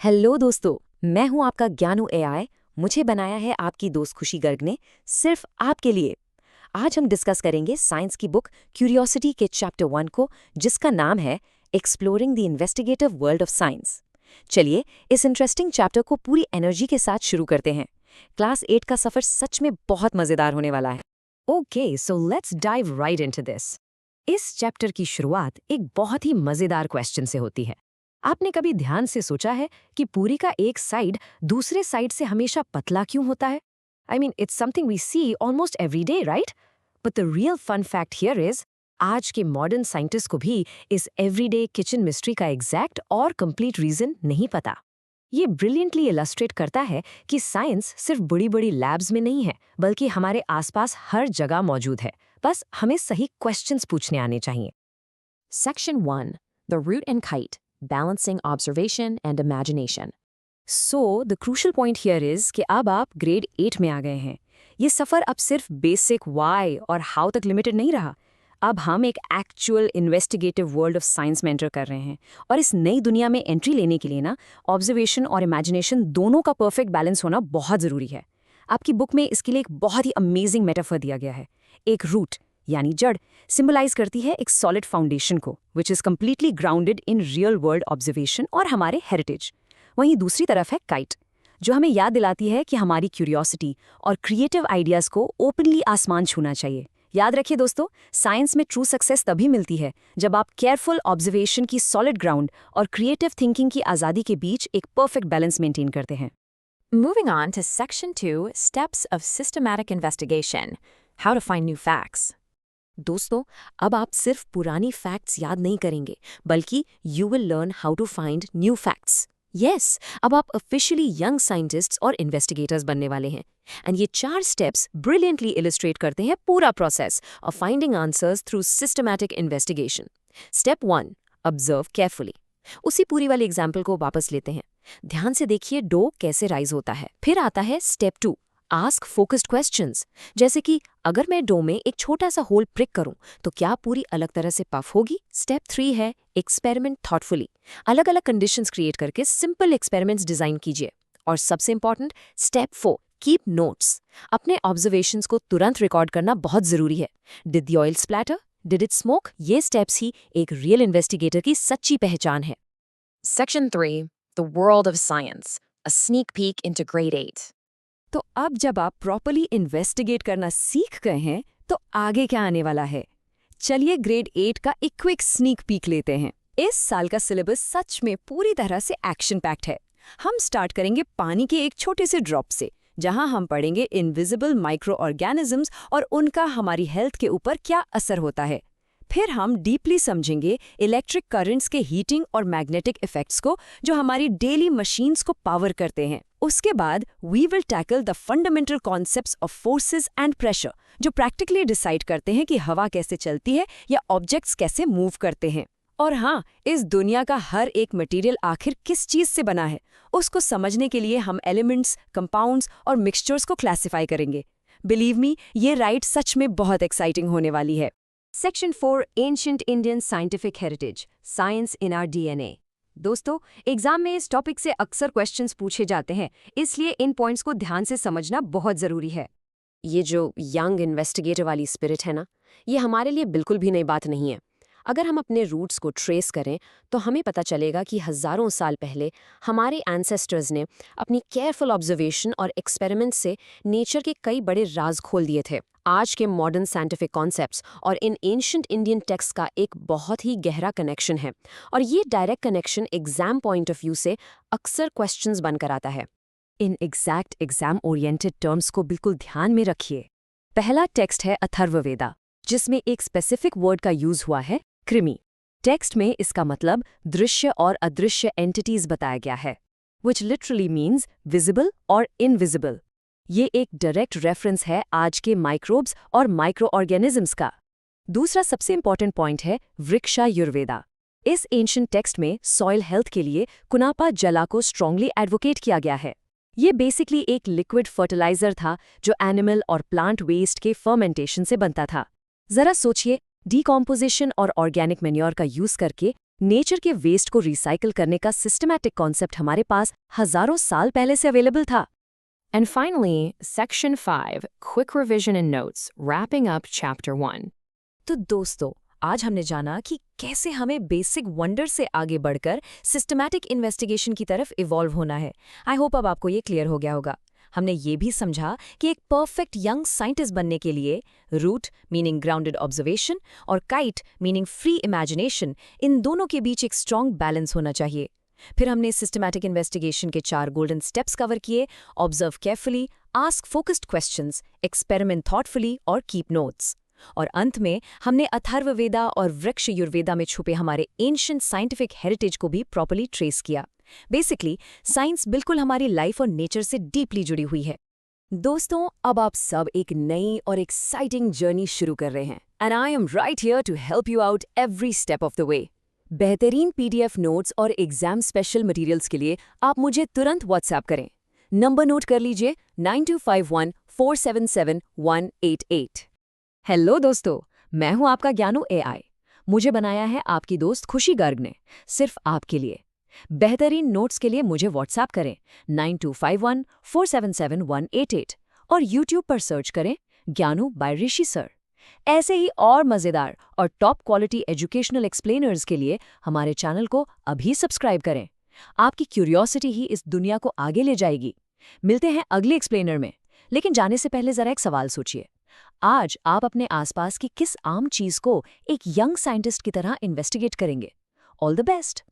Hello दोस्तों, मैं हूं आपका ज्ञानू एआई। मुझे बनाया है आपकी दोस्त खुशी गर्ग ने, सिर्फ आपके लिए। आज हम डिस्कस करेंगे साइंस की बुक क्यूरियोसिटी के चैप्टर 1 को, जिसका नाम है exploring the investigative world of science. चलिए इस इंटरेस्टिंग चैप्टर को पूरी एनर्जी के साथ शुरू करते हैं। क्लास 8 का सफर सच में बहुत मजेदार होने वाला है। Okay, so let's dive right into this. इस चैप्टर की शुरुआत एक बहुत ही मजेदार क्वेश्चन से होती है। आपने कभी ध्यान से सोचा है कि पूरी का एक साइड दूसरे साइड से हमेशा पतला क्यों होता है? I mean it's something we see almost every day, right? But the real fun fact here is, आज के मॉडर्न साइंटिस्ट को भी इस एवरीडे किचन मिस्ट्री का एग्जैक्ट और कंप्लीट रीजन नहीं पता। ये ब्रिलियंटली इलस्ट्रेट करता है कि साइंस सिर्फ बड़ी बड़ी लैब्स में नहीं है, बल्कि हमारे आसपास हर जगह मौजूद है। बस हमें सही क्वेश्चंस पूछने आने चाहिए। Section 1. The Root and Kite, Balancing Observation and Imagination. So, the crucial point here is कि अब आप ग्रेड 8 में आ गए हैं। ये सफ़र अब सिर्फ बेसिक वाई और हाउ तक लिमिटेड नहीं रहा। अब हम एक actual investigative world of science में एंटर कर रहे हैं, और इस नई दुनिया में एंट्री लेने के लिए ना ऑब्जर्वेशन और इमेजिनेशन दोनों का परफेक्ट बैलेंस होना बहुत ज़रूरी है। आपकी बुक में इसके लिए एक बहुत ही अमेजिंग मेटाफर दिया गया है। एक रूट यानी जड़ सिंबलाइज करती है एक सॉलिड फाउंडेशन को, which is completely grounded in real world observation और हमारे हेरिटेज। वहीं दूसरी तरफ है काइट, जो हमें याद दिलाती है कि हमारी क्यूरियोसिटी और क्रिएटिव आइडियाज को ओपनली आसमान छूना चाहिए। याद रखिए दोस्तों, साइंस में ट्रू सक्सेस तभी मिलती है जब आप केयरफुल ऑब्जर्वेशन की सॉलिड ग्राउंड और क्रिएटिव थिंकिंग की आज़ादी के बीच एक परफेक्ट बैलेंस मेंटेन करते हैं। Moving on to Section 2, Steps of Systematic Investigation, How to Find New Facts. दोस्तों, अब आप सिर्फ पुरानी फैक्ट्स याद नहीं करेंगे, बल्कि you will learn how to find new facts. Yes, अब आप ऑफिशियली यंग साइंटिस्ट्स और इन्वेस्टिगेटर्स बनने वाले हैं। एंड ये 4 स्टेप्स ब्रिलियंटली इलस्ट्रेट करते हैं पूरा process of finding answers through systematic investigation. Step 1, observe carefully. उसी पूरी वाली एग्जाम्पल को वापस लेते हैं। ध्यान से देखिए डो कैसे राइज होता है। फिर आता है स्टेप 2, आस्क फोकस्ड क्वेश्चंस। जैसे कि अगर मैं डो में एक छोटा सा होल प्रिक करूं तो क्या पूरी अलग तरह से पफ होगी? स्टेप 3 है एक्सपेरिमेंट थॉटफुली। अलग अलग कंडीशंस क्रिएट करके सिंपल एक्सपेरिमेंट्स डिजाइन कीजिए। और सबसे इंपॉर्टेंट स्टेप 4, कीप नोट्स। अपने ऑब्जर्वेशंस को तुरंत रिकॉर्ड करना बहुत जरूरी है। Did the oil splatter? Did it smoke? ये स्टेप्स ही एक रियल इन्वेस्टिगेटर की सच्ची पहचान है। Section 3, The World of Science, a sneak peek into Grade 8. तो अब जब आप प्रॉपर्ली इन्वेस्टिगेट करना सीख गए हैं, तो आगे क्या आने वाला है? चलिए ग्रेड 8 का एक क्विक स्नीक पीक लेते हैं। इस साल का सिलेबस सच में पूरी तरह से एक्शन पैक्ड है। हम स्टार्ट करेंगे पानी के एक छोटे से ड्रॉप से, जहां हम पढ़ेंगे इनविजिबल माइक्रो ऑर्गेनिजम्स और उनका हमारी हेल्थ के ऊपर क्या असर होता है। फिर हम डीपली समझेंगे इलेक्ट्रिक करंट्स के हीटिंग और मैग्नेटिक इफेक्ट्स को, जो हमारी डेली मशीन्स को पावर करते हैं। उसके बाद we will tackle the fundamental concepts of forces and pressure, जो प्रैक्टिकली डिसाइड करते हैं कि हवा कैसे चलती है या ऑब्जेक्ट्स कैसे मूव करते हैं। और हाँ, इस दुनिया का हर एक मटेरियल आखिर किस चीज से बना है, उसको समझने के लिए हम एलिमेंट्स, कंपाउंड्स और मिक्सचर्स को क्लासिफाई करेंगे। बिलीव मी, ये राइड सच में बहुत एक्साइटिंग होने वाली है। Section 4, ancient Indian scientific heritage, science in our DNA. दोस्तों, एग्जाम में इस टॉपिक से अक्सर क्वेश्चंस पूछे जाते हैं, इसलिए इन पॉइंट्स को ध्यान से समझना बहुत ज़रूरी है। ये जो यंग इन्वेस्टिगेटर वाली स्पिरिट है ना, ये हमारे लिए बिल्कुल भी नई बात नहीं है। अगर हम अपने रूट्स को ट्रेस करें तो हमें पता चलेगा कि हज़ारों साल पहले हमारे एंसेस्टर्स ने अपनी केयरफुल ऑब्जर्वेशन और एक्सपेरिमेंट से नेचर के कई बड़े राज खोल दिए थे। आज के मॉडर्न साइंटिफिक कॉन्सेप्ट्स और इन एंशिएंट इंडियन टेक्स्ट का एक बहुत ही गहरा कनेक्शन है, और ये direct connection exam point of view से अक्सर क्वेश्चंस बनकर आता है। In exact exam oriented terms को बिल्कुल ध्यान में रखिए। पहला टेक्स्ट है अथर्ववेदा, जिसमें एक स्पेसिफिक वर्ड का यूज हुआ है, कृमि। टेक्स्ट में इसका मतलब दृश्य और अदृश्य एंटिटीज बताया गया है, विच लिटरली मीन्स विजिबल और इनविजिबल। ये एक डायरेक्ट रेफरेंस है आज के माइक्रोब्स और माइक्रो ऑर्गेनिजम्स का। दूसरा सबसे इंपॉर्टेंट पॉइंट है वृक्षायुर्वेदा। इस एंशिएंट टेक्स्ट में सॉइल हेल्थ के लिए कुनापा जला को स्ट्रांगली एडवोकेट किया गया है। ये बेसिकली एक लिक्विड फर्टिलाइजर था जो एनिमल और प्लांट वेस्ट के फर्मेंटेशन से बनता था। जरा सोचिए, डीकॉम्पोजिशन और ऑर्गेनिक मैन्योर का यूज करके नेचर के वेस्ट को रिसाइकिल करने का सिस्टमैटिक कॉन्सेप्ट हमारे पास हजारों साल पहले से अवेलेबल था। And finally, Section 5, Quick Revision and Notes, wrapping up Chapter 1. तो दोस्तों, आज हमने जाना कि कैसे हमें बेसिक वंडर से आगे बढ़कर सिस्टमैटिक इन्वेस्टिगेशन की तरफ इवॉल्व होना है। आई होप अब आपको ये क्लियर हो गया होगा। हमने ये भी समझा कि एक परफेक्ट यंग साइंटिस्ट बनने के लिए रूट मीनिंग ग्राउंडेड ऑब्जर्वेशन और काइट मीनिंग फ्री इमेजिनेशन, इन दोनों के बीच एक स्ट्रॉन्ग बैलेंस होना चाहिए। फिर हमने सिस्टमैटिक इन्वेस्टिगेशन के 4 गोल्डन स्टेप्स कवर किए: observe carefully, ask focused questions, experiment thoughtfully और कीप नोट्स। और अंत में हमने अथर्ववेदा और वृक्ष युर्वेदा में छुपे हमारे एंशिएंट साइंटिफिक हेरिटेज को भी प्रॉपर्ली ट्रेस किया। बेसिकली साइंस बिल्कुल हमारी लाइफ और नेचर से डीपली जुड़ी हुई है। दोस्तों, अब आप सब एक नई और एक्साइटिंग जर्नी शुरू कर रहे हैं, and I am right here to help you out every step of the way. बेहतरीन पीडीएफ नोट्स और एग्जाम स्पेशल मटेरियल्स के लिए आप मुझे तुरंत व्हाट्सएप करें। नंबर नोट कर लीजिए 9251477188। हेलो दोस्तों, मैं हूं आपका ज्ञानू एआई। मुझे बनाया है आपकी दोस्त खुशी गर्ग ने, सिर्फ आपके लिए। बेहतरीन नोट्स के लिए मुझे व्हाट्सएप करें 9251477188 और यूट्यूब पर सर्च करें ज्ञानू बाय ऋषि सर। ऐसे ही और मज़ेदार और टॉप क्वालिटी एजुकेशनल एक्सप्लेनर्स के लिए हमारे चैनल को अभी सब्सक्राइब करें। आपकी क्यूरियोसिटी ही इस दुनिया को आगे ले जाएगी। मिलते हैं अगले एक्सप्लेनर में, लेकिन जाने से पहले जरा एक सवाल सोचिए। आज आप अपने आसपास की किस आम चीज को एक यंग साइंटिस्ट की तरह इन्वेस्टिगेट करेंगे? All the best.